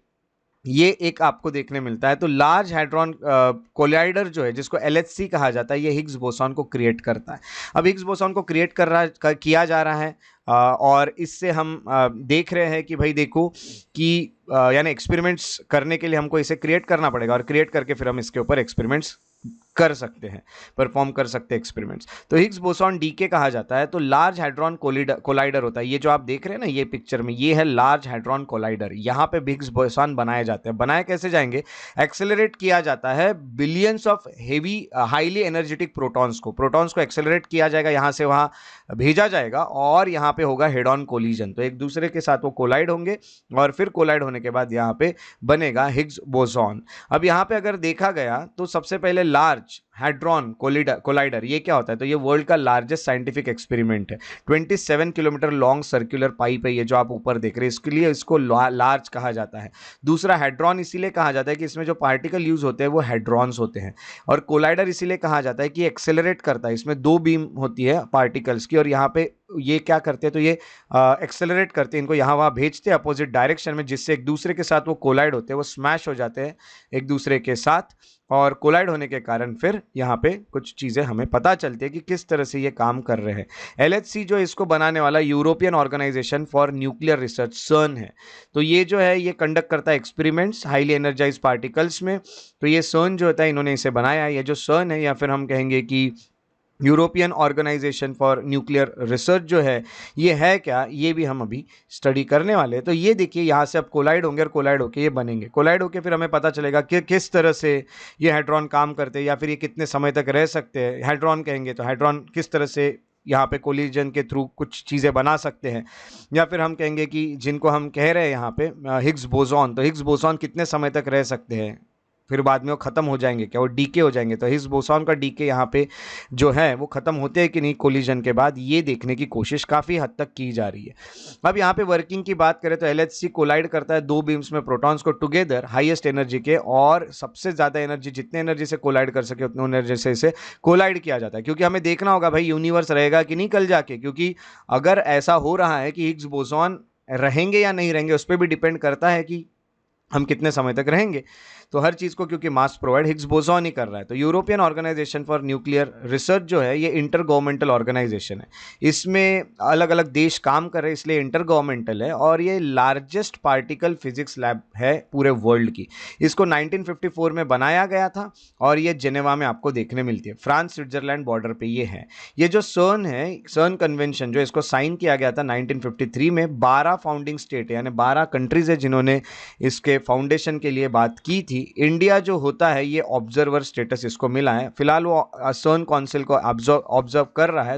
ये एक आपको देखने मिलता है। तो लार्ज हाइड्रॉन कोलाइडर जो है, जिसको LHC कहा जाता है, ये हिग्स बोसॉन को क्रिएट करता है। अब हिग्स बोसॉन को क्रिएट किया जा रहा है और इससे हम देख रहे हैं कि भाई देखो कि यानी एक्सपेरिमेंट्स करने के लिए हमको इसे क्रिएट करना पड़ेगा और क्रिएट करके फिर हम इसके ऊपर एक्सपेरिमेंट्स कर सकते हैं, परफॉर्म कर सकते हैं एक्सपेरिमेंट्स। तो हिग्स बोसॉन डीके कहा जाता है। तो लार्ज हाइड्रॉन कोलाइडर होता है, ये जो आप देख रहे हैं ना ये पिक्चर में, ये है लार्ज हाइड्रॉन कोलाइडर। यहाँ पे हिग्स बोसॉन बनाए जाते हैं। बनाए कैसे जाएंगे? एक्सेलरेट किया जाता है billions of heavy highly energetic protons को एक्सेलरेट किया जाएगा, यहाँ से वहाँ भेजा जाएगा और यहाँ पे होगा हेड ऑन कोलिजन। तो एक दूसरे के साथ वो कोलाइड होंगे और फिर कोलाइड होने के बाद यहाँ पे बनेगा हिग्स बोसॉन। अब यहाँ पे अगर देखा गया तो सबसे पहले लार्ज हाइड्रॉन कोलाइडर ये क्या होता है? तो ये वर्ल्ड का लार्जेस्ट साइंटिफिक एक्सपेरिमेंट है। 27 किलोमीटर लॉन्ग सर्कुलर पाइप है ये जो आप ऊपर देख रहे हैं, इसके लिए इसको लार्ज कहा जाता है। दूसरा हेड्रॉन इसीलिए कहा जाता है कि इसमें जो पार्टिकल यूज होते हैं वो हेड्रॉन्स होते हैं। और कोलाइडर इसीलिए कहा जाता है कि एक्सेलरेट करता है, इसमें दो बीम होती है पार्टिकल्स की और यहाँ पे ये क्या करते हैं, तो ये एक्सेलरेट करते हैं, इनको यहाँ वहाँ भेजते हैं अपोजिट डायरेक्शन में, जिससे एक दूसरे के साथ वो कोलाइड होते हैं, वो स्मैश हो जाते हैं एक दूसरे के साथ। और कोलाइड होने के कारण फिर यहाँ पे कुछ चीज़ें हमें पता चलती है कि किस तरह से ये काम कर रहे हैं। LHC जो इसको बनाने वाला European organization for nuclear research CERN है। तो ये जो है ये कंडक्ट करता है एक्सपेरिमेंट्स हाईली एनर्जाइज पार्टिकल्स में। तो ये CERN जो होता है इन्होंने इसे बनाया है। ये जो CERN है या फिर हम कहेंगे कि European organization for nuclear research जो है, ये है क्या, ये भी हम अभी स्टडी करने वाले हैं। तो ये देखिए यहाँ से अब कोलाइड होंगे और कोलाइड होके ये बनेंगे। कोलाइड होके फिर हमें पता चलेगा कि किस तरह से ये हाइड्रॉन काम करते हैं या फिर ये कितने समय तक रह सकते हैं। हाइड्रॉन कहेंगे तो हाइड्रॉन किस तरह से यहाँ पे कोलिजन के थ्रू कुछ चीज़ें बना सकते हैं, या फिर हम कहेंगे कि जिनको हम कह रहे हैं यहाँ पे हिग्स बोसॉन, तो हिग्स बोसॉन कितने समय तक रह सकते हैं, फिर बाद में वो ख़त्म हो जाएंगे क्या, वो डीके हो जाएंगे। तो हिग्स बोसॉन का डीके यहाँ पे जो है वो ख़त्म होते हैं कि नहीं कोलिजन के बाद, ये देखने की कोशिश काफ़ी हद तक की जा रही है। अब यहाँ पे वर्किंग की बात करें तो LHC कोलाइड करता है दो बीम्स में प्रोटॉन्स को टुगेदर हाईएस्ट एनर्जी के, और सबसे ज़्यादा एनर्जी जितने एनर्जी से कोलाइड कर सके उतने एनर्जी से इसे कोलाइड किया जाता है। क्योंकि हमें देखना होगा भाई यूनिवर्स रहेगा कि नहीं कल जाके, क्योंकि अगर ऐसा हो रहा है कि हिग्स बोसॉन रहेंगे या नहीं रहेंगे उस पर भी डिपेंड करता है कि हम कितने समय तक रहेंगे। तो हर चीज़ को क्योंकि मास प्रोवाइड हिग्स बोसॉन ही कर रहा है। तो European organization for nuclear research जो है ये इंटर गवर्नमेंटल ऑर्गेनाइजेशन है, इसमें अलग अलग देश काम कर रहे हैं इसलिए इंटर गवर्नमेंटल है, और ये लार्जेस्ट पार्टिकल फिजिक्स लैब है पूरे वर्ल्ड की। इसको 1954 में बनाया गया था और ये जेनेवा में आपको देखने मिलती है, फ्रांस स्विट्जरलैंड बॉर्डर पे ये है। ये जो CERN है, CERN कन्वेंशन जो इसको साइन किया गया था 1953 में, 12 फाउंडिंग स्टेट है यानी 12 कंट्रीज है जिन्होंने इसके फाउंडेशन के लिए बात की थी। इंडिया जो होता है ये ऑब्जर्वर स्टेटस इसको मिला है। फिलहाल वो CERN काउंसिल को ऑब्जर्व कर रहा है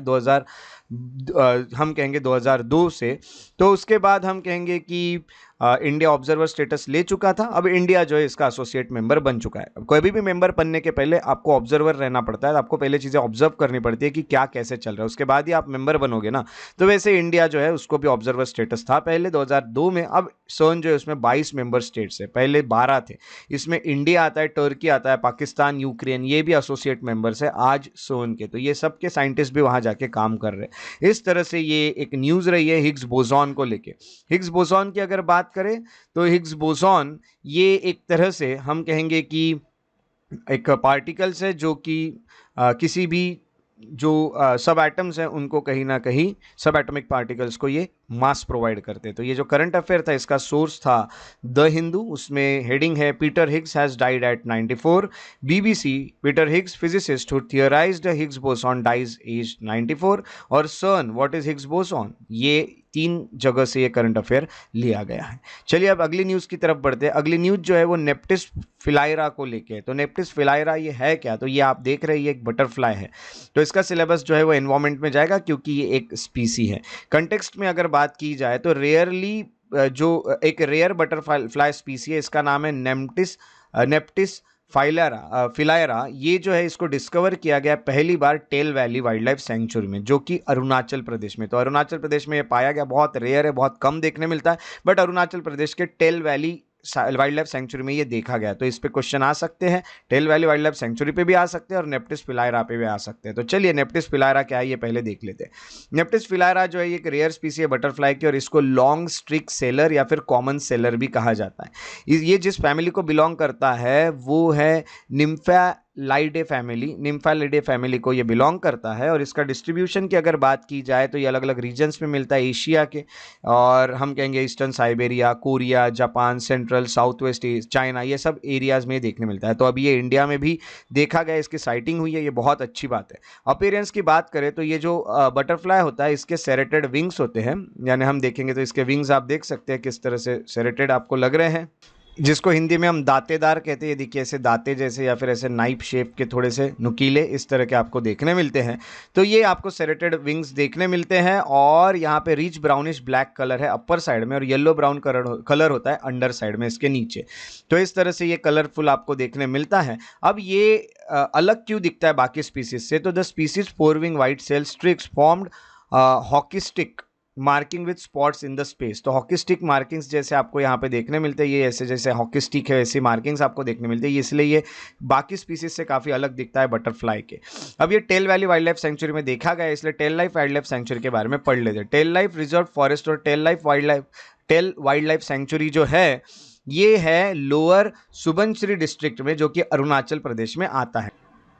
हम कहेंगे 2002 से। तो उसके बाद हम कहेंगे कि इंडिया ऑब्जर्वर स्टेटस ले चुका था, अब इंडिया जो है इसका एसोसिएट मेंबर बन चुका है। अब कोई भी मेंबर बनने के पहले आपको ऑब्जर्वर रहना पड़ता है, आपको पहले चीज़ें ऑब्जर्व करनी पड़ती है कि क्या कैसे चल रहा है, उसके बाद ही आप मेंबर बनोगे ना। तो वैसे इंडिया जो है उसको भी ऑब्जर्वर स्टेटस था पहले 2002 में। अब CERN जो है उसमें 22 मेंबर स्टेट्स है, पहले 12 थे। इसमें इंडिया आता है, टर्की आता है, पाकिस्तान, यूक्रेन, ये भी एसोसिएट मेंबर्स है आज CERN के। तो ये सब के साइंटिस्ट भी वहाँ जाके काम कर रहे हैं। इस तरह से ये एक न्यूज़ रही है हिग्स बोसॉन को लेके। हिग्स बोसॉन की अगर बात करें तो हिग्स बोसॉन ये एक तरह से हम कहेंगे कि एक पार्टिकल्स है जो कि किसी भी जो सब एटम्स हैं उनको कहीं ना कहीं, सब एटॉमिक पार्टिकल्स को ये मास प्रोवाइड करते हैं। तो ये जो करंट अफेयर था इसका सोर्स था द हिंदू, उसमें हेडिंग है Peter Higgs has died at 94। BBC, Peter Higgs physicist who theorised the Higgs boson dies aged 94। और सर्न, व्हाट इज हिग्स बोसॉन, ये 3 जगह से ये करंट अफेयर लिया गया है। चलिए अब अगली न्यूज़ की तरफ बढ़ते हैं। अगली न्यूज़ जो है वो नेप्टिस फिलाइरा को लेके है। तो नेप्टिस फिलाइरा ये है क्या, तो ये आप देख रहे हैं ये एक बटरफ्लाई है। तो इसका सिलेबस जो है वो एनवायरमेंट में जाएगा क्योंकि ये एक स्पीसी है। कंटेक्स्ट में अगर बात की जाए तो रेयरली जो एक रेयर बटरफ्लाई स्पीसी है, इसका नाम है नेप्टिस फिलायरा। ये जो है इसको डिस्कवर किया गया पहली बार Talle valley wildlife sanctuary में, जो कि अरुणाचल प्रदेश में। तो अरुणाचल प्रदेश में ये पाया गया, बहुत रेयर है, बहुत कम देखने मिलता है, बट अरुणाचल प्रदेश के Talle valley wildlife sanctuary में ये देखा गया। तो इस पे क्वेश्चन आ सकते हैं, Talle valley wildlife sanctuary पे भी आ सकते हैं और नेप्टिस फिलायरा पे भी आ सकते हैं। तो चलिए नेप्टिस फिलायरा क्या है ये पहले देख लेते हैं। नेप्टिस फिलायरा जो है एक रेयर स्पीसी है बटरफ्लाई की, और इसको लॉन्ग स्ट्रिक सेलर या फिर कॉमन सेलर भी कहा जाता है। ये जिस फैमिली को बिलोंग करता है वो है निम्फैलिडे फैमिली को ये बिलोंग करता है। और इसका डिस्ट्रीब्यूशन की अगर बात की जाए तो ये अलग अलग रीजन्स में मिलता है एशिया के, और हम कहेंगे eastern Siberia, Korea, Japan, central south west China, ये सब एरियाज में देखने मिलता है। तो अभी ये इंडिया में भी देखा गया, इसकी साइटिंग हुई है, ये बहुत अच्छी बात है। अपीयरेंस की बात करें तो ये जो बटरफ्लाई होता है इसके सेरेटेड विंग्स होते हैं, यानी हम देखेंगे तो इसके विंग्स आप देख सकते हैं किस तरह से सेरेटेड आपको लग रहे हैं, जिसको हिंदी में हम दांतेदार कहते हैं। देखिए ऐसे दांते जैसे या फिर ऐसे नाइफ शेप के थोड़े से नुकीले इस तरह के आपको देखने मिलते हैं। तो ये आपको सेरेटेड विंग्स देखने मिलते हैं, और यहाँ पे रिच ब्राउनिश ब्लैक कलर है अपर साइड में, और येलो ब्राउन कलर होता है अंडर साइड में इसके नीचे। तो इस तरह से ये कलरफुल आपको देखने मिलता है। अब ये अलग क्यों दिखता है बाकी स्पीसीज से, तो the species 4 wing white cell streaks formed hockey stick marking with spots in the space. तो हॉकी स्टिक मार्किंग्स जैसे आपको यहाँ पे देखने मिलते हैं, ये ऐसे जैसे हॉकी स्टिक है वैसे मार्किंग्स आपको देखने मिलते हैं, इसलिए ये बाकी स्पीसीज से काफ़ी अलग दिखता है बटरफ्लाई के। अब ये Talle valley wildlife sanctuary में देखा गया, इसलिए Talle life wildlife sanctuary के बारे में पढ़ लेते हैं। टेल लाइफ रिजर्व फॉरेस्ट और टेल वाइल्ड लाइफ सेंचुरी जो है ये है लोअर सुबनसिरी डिस्ट्रिक्ट में, जो कि अरुणाचल प्रदेश में आता है।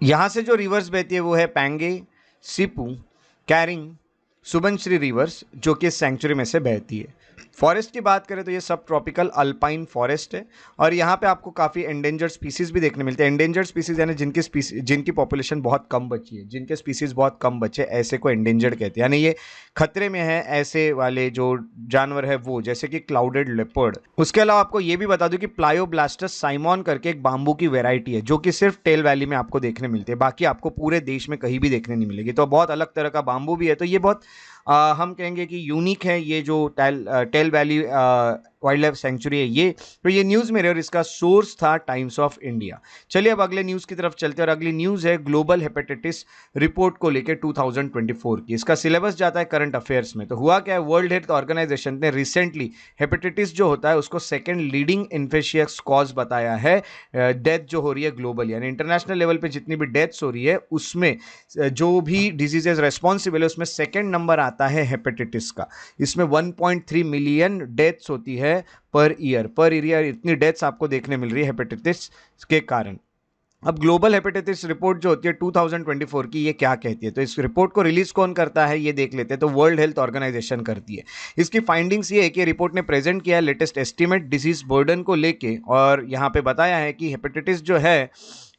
यहाँ से जो रिवर्स बहती है वो है पैंगे, सिपू, कैरिंग, सुबनश्री रिवर्स, जो कि सेंचुरी में से बहती है। फॉरेस्ट की बात करें तो ये सब ट्रॉपिकल अल्पाइन फॉरेस्ट है, और यहाँ पे आपको काफ़ी एंडेंजर्ड स्पीसीज भी देखने मिलते हैं। एंडेंजर्ड स्पीसीज यानी जिनकी पॉपुलेशन बहुत कम बची है, जिनके स्पीसीज बहुत कम बचे, ऐसे को एंडेंजर्ड कहते हैं, यानी ये खतरे में है ऐसे वाले जो जानवर है वो, जैसे कि क्लाउडेड लेपर्ड। उसके अलावा आपको ये भी बता दूं कि प्लायोब्लास्टस साइमॉन करके एक बाम्बू की वेराइटी है, जो कि सिर्फ टेल वैली में आपको देखने मिलती है, बाकी आपको पूरे देश में कहीं भी देखने नहीं मिलेगी। तो बहुत अलग तरह का बाम्बू भी है, तो ये बहुत हम कहेंगे कि यूनिक है ये जो Talle valley wildlife sanctuary है ये। तो ये न्यूज़ में रहे और इसका सोर्स था टाइम्स ऑफ इंडिया। चलिए अब अगले न्यूज़ की तरफ चलते हैं, और अगली न्यूज़ है ग्लोबल हेपेटाइटिस रिपोर्ट को लेकर 2024 की। इसका सिलेबस जाता है करंट अफेयर्स में। तो हुआ क्या है, वर्ल्ड हेल्थ ऑर्गेनाइजेशन ने रिसेंटली हेपेटाइटिस जो होता है उसको सेकेंड लीडिंग इन्फेक्शियस कॉज बताया है। डेथ जो हो रही है ग्लोबल यानी इंटरनेशनल लेवल पे जितनी भी डेथ्स हो रही है उसमें जो भी डिजीजेज रेस्पॉन्सिबल है उसमें सेकेंड नंबर आता है हेपेटाइटिस का। इसमें 1.3 मिलियन डेथ्स होती है पर ईयर इतनी डेथ्स आपको देखने मिल रही है हेपेटाइटिस के कारण। अब ग्लोबल हेपेटाइटिस रिपोर्ट जो होती है 2024 की, ये क्या कहती है, तो इस रिपोर्ट को रिलीज कौन करता है ये देख लेते हैं। तो वर्ल्ड हेल्थ ऑर्गेनाइजेशन करती है। इसकी फाइंडिंग्स ये है कि रिपोर्ट ने प्रेजेंट किया है लेटेस्ट एस्टीमेट डिजीज बर्डन को लेके, और यहाँ पे बताया है कि हेपेटाइटिस जो है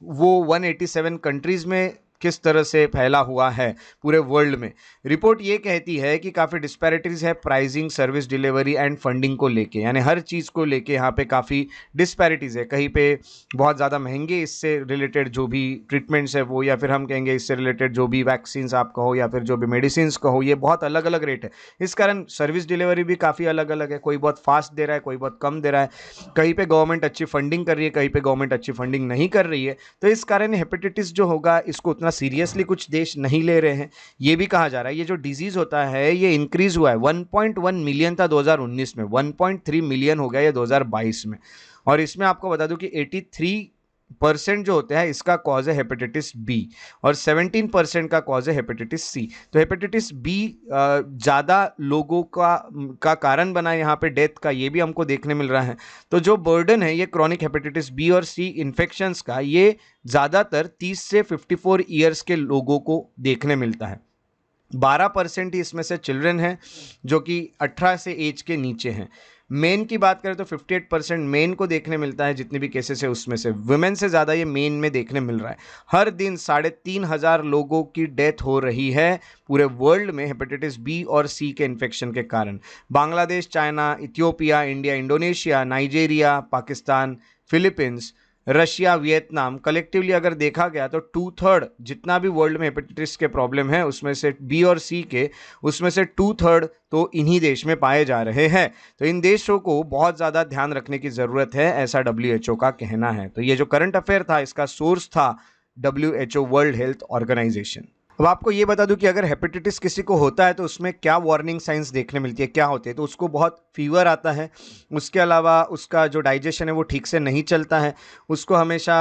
वो 187 कंट्रीज में किस तरह से फैला हुआ है पूरे वर्ल्ड में। रिपोर्ट ये कहती है कि काफ़ी डिस्पैरिटीज़ है pricing, service delivery and funding को लेके, यानी हर चीज़ को लेके यहाँ पे काफ़ी डिस्पैरिटीज़ है। कहीं पे बहुत ज़्यादा महंगे इससे रिलेटेड जो भी ट्रीटमेंट्स है वो, या फिर हम कहेंगे इससे रिलेटेड जो भी वैक्सीन्स आप कहो या फिर जो भी मेडिसिन कहो, ये बहुत अलग अलग रेट है। इस कारण सर्विस डिलीवरी भी काफ़ी अलग अलग है, कोई बहुत फास्ट दे रहा है, कोई बहुत कम दे रहा है, कहीं पर गवर्नमेंट अच्छी फंडिंग कर रही है, कहीं पर गवर्नमेंट अच्छी फंडिंग नहीं कर रही है। तो इस कारण हेपेटाइटिस जो होगा इसको उतना सीरियसली कुछ देश नहीं ले रहे हैं। ये भी कहा जा रहा है ये जो डिजीज होता है ये इंक्रीज हुआ है, 1.1 मिलियन था 2019 में, 1.3 मिलियन हो गया ये 2022 में। और इसमें आपको बता दूं कि 83 परसेंट जो होता है इसका कॉज है हेपेटाइटिस बी और 17% का कॉज है हेपेटाइटिस सी। तो हेपेटाइटिस बी ज़्यादा लोगों का कारण बना यहाँ पे डेथ का, ये भी हमको देखने मिल रहा है। तो जो बर्डन है ये क्रॉनिक हेपेटाइटिस बी और सी इन्फेक्शंस का, ये ज़्यादातर 30 से 54 ईयर्स के लोगों को देखने मिलता है। 12% ही इसमें से चिल्ड्रन हैं जो कि 18 से एज के नीचे हैं। मेन की बात करें तो 58% मेन को देखने मिलता है, जितने भी केसेस है उसमें से वुमेन से ज़्यादा ये मेन में देखने मिल रहा है। हर दिन 3,500 लोगों की डेथ हो रही है पूरे वर्ल्ड में हेपेटाइटिस बी और सी के इन्फेक्शन के कारण। Bangladesh, China, Ethiopia, India, Indonesia, Nigeria, Pakistan, Philippines, Russia, Vietnam, collectively अगर देखा गया तो 2/3 जितना भी वर्ल्ड में हेपेटाइटिस के प्रॉब्लम है उसमें से बी और सी के, उसमें से 2/3 तो इन्हीं देश में पाए जा रहे हैं। तो इन देशों को बहुत ज़्यादा ध्यान रखने की ज़रूरत है, ऐसा WHO का कहना है। तो ये जो करंट अफेयर था इसका सोर्स था WHO, वर्ल्ड हेल्थ ऑर्गेनाइजेशन। अब आपको ये बता दूं कि अगर हेपेटाइटिस किसी को होता है तो उसमें क्या वार्निंग साइंस देखने मिलती है, क्या होते हैं। तो उसको बहुत फीवर आता है, उसके अलावा उसका जो डाइजेशन है वो ठीक से नहीं चलता है, उसको हमेशा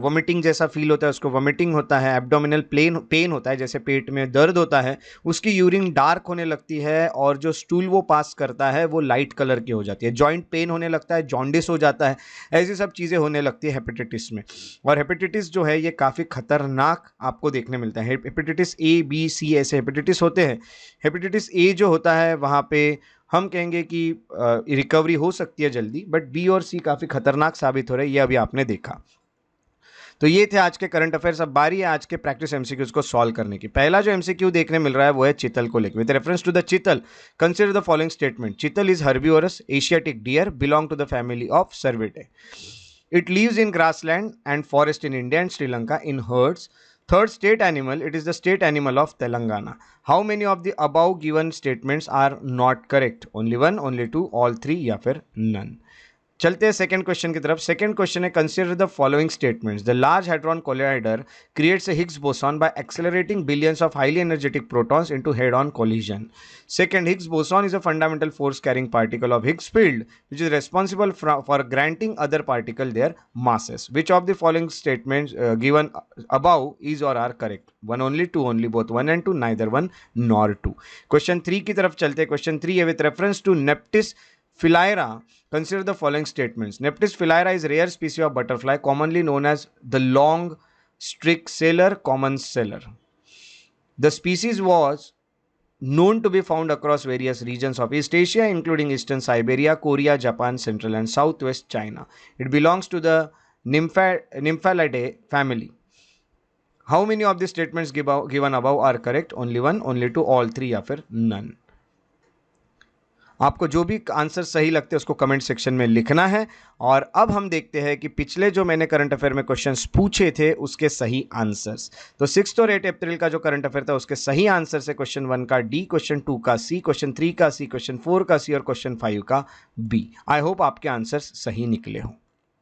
वोमिटिंग जैसा फील होता है, उसको वोमिटिंग होता है, एब्डोमिनल पेन होता है, जैसे पेट में दर्द होता है, उसकी यूरिन डार्क होने लगती है और जो स्टूल वो पास करता है वो लाइट कलर की हो जाती है, जॉइंट पेन होने लगता है, जॉन्डिस हो जाता है, ऐसी सब चीज़ें होने लगती है हेपेटाइटिस में। और हेपेटाइटिस जो है ये काफ़ी खतरनाक आपको देखने मिलता है। हेपेटाइटिस ए, बी, सी ऐसे हेपेटाइटिस होते हैं। हेपेटाइटिस ए जो होता है वहाँ पे हम कहेंगे कि रिकवरी हो सकती है जल्दी, बट बी और सी काफ़ी खतरनाक साबित हो रहे हैं, ये अभी आपने देखा। तो ये थे आज के करंट अफेयर्स। अब बारी है आज के प्रैक्टिस एमसीक्यूज को सॉल्व करने की। पहला जो एमसीक्यू देखने मिल रहा है वो है चीतल को लेकर। With reference to the chital, consider the following statement. Chital is herbivorous Asiatic deer, belong to the family of Cervidae. It lives in grassland and forest in India and Sri Lanka in herds. Third state animal, it is the state animal of Telangana. How many of the above given statements are not correct? Only one, only two, all three या फिर none. चलते हैं second question की तरफ। Second question है consider the following statements. The large hadron collider creates a Higgs boson by accelerating billions of highly energetic protons into head-on collision. Second, Higgs boson is a fundamental force carrying particle of Higgs field which is responsible for granting other particle their masses. Which of the following statements given above is or are correct? One only, two only, both one and two, neither one nor two. Question 3 की तरफ चलते हैं। Question 3 है with reference to Neptis Philyra, consider the following statements. Neptis Philyra is a rare species of butterfly commonly known as the long streak sailor, common sailor. The species was known to be found across various regions of East Asia, including Eastern Siberia, Korea, Japan, Central and Southwest China. It belongs to the Nymphalidae family. How many of the statements given above are correct? Only one, only two, all three या फिर none. आपको जो भी answer सही लगते हैं उसको comment section में लिखना है। और अब हम देखते हैं कि पिछले जो मैंने करंट अफेयर में क्वेश्चंस पूछे थे उसके सही आंसर्स। तो 6 और 8 अप्रैल का जो करंट अफेयर था उसके सही आंसर से क्वेश्चन 1 का डी, क्वेश्चन 2 का सी, क्वेश्चन 3 का सी, क्वेश्चन 4 का सी और क्वेश्चन 5 का बी। आई होप आपके आंसर्स सही निकले हों।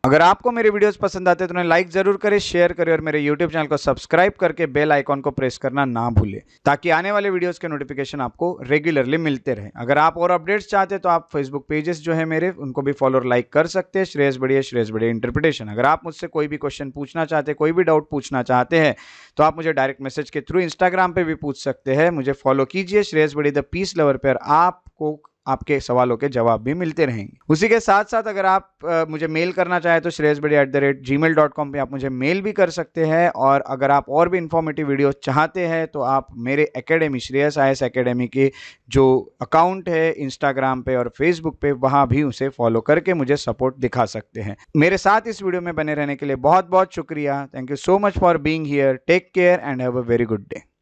अगर आपको मेरे वीडियोस पसंद आते हैं तो उन्हें लाइक जरूर करें, शेयर करें और मेरे यूट्यूब चैनल को सब्सक्राइब करके बेल आइकॉन को प्रेस करना ना भूलें ताकि आने वाले वीडियोस के नोटिफिकेशन आपको रेगुलरली मिलते रहें। अगर आप और अपडेट्स चाहते हैं तो आप फेसबुक पेजेस जो है मेरे उनको भी फॉलो और लाइक कर सकते हैं। श्रेयस बढ़िया इंटरप्रिटेशन। अगर आप मुझसे कोई भी क्वेश्चन पूछना चाहते हैं, कोई भी डाउट पूछना चाहते हैं तो आप मुझे डायरेक्ट मैसेज के थ्रू इंस्टाग्राम पे भी पूछ सकते हैं। मुझे फॉलो कीजिए श्रेयस बढ़िया द पीस लवर पर, आपको आपके सवालों के जवाब भी मिलते रहेंगे। उसी के साथ साथ अगर आप मुझे मेल करना चाहें तो shreyasbadi@gmail.com पे आप मुझे मेल भी कर सकते हैं। और अगर आप और भी इंफॉर्मेटिव वीडियो चाहते हैं तो आप मेरे एकेडमी श्रेयस IAS एकेडमी के जो अकाउंट है इंस्टाग्राम पे और फेसबुक पे, वहाँ भी उसे फॉलो करके मुझे सपोर्ट दिखा सकते हैं। मेरे साथ इस वीडियो में बने रहने के लिए बहुत बहुत शुक्रिया। Thank you so much for being here. Take care and have a very good day.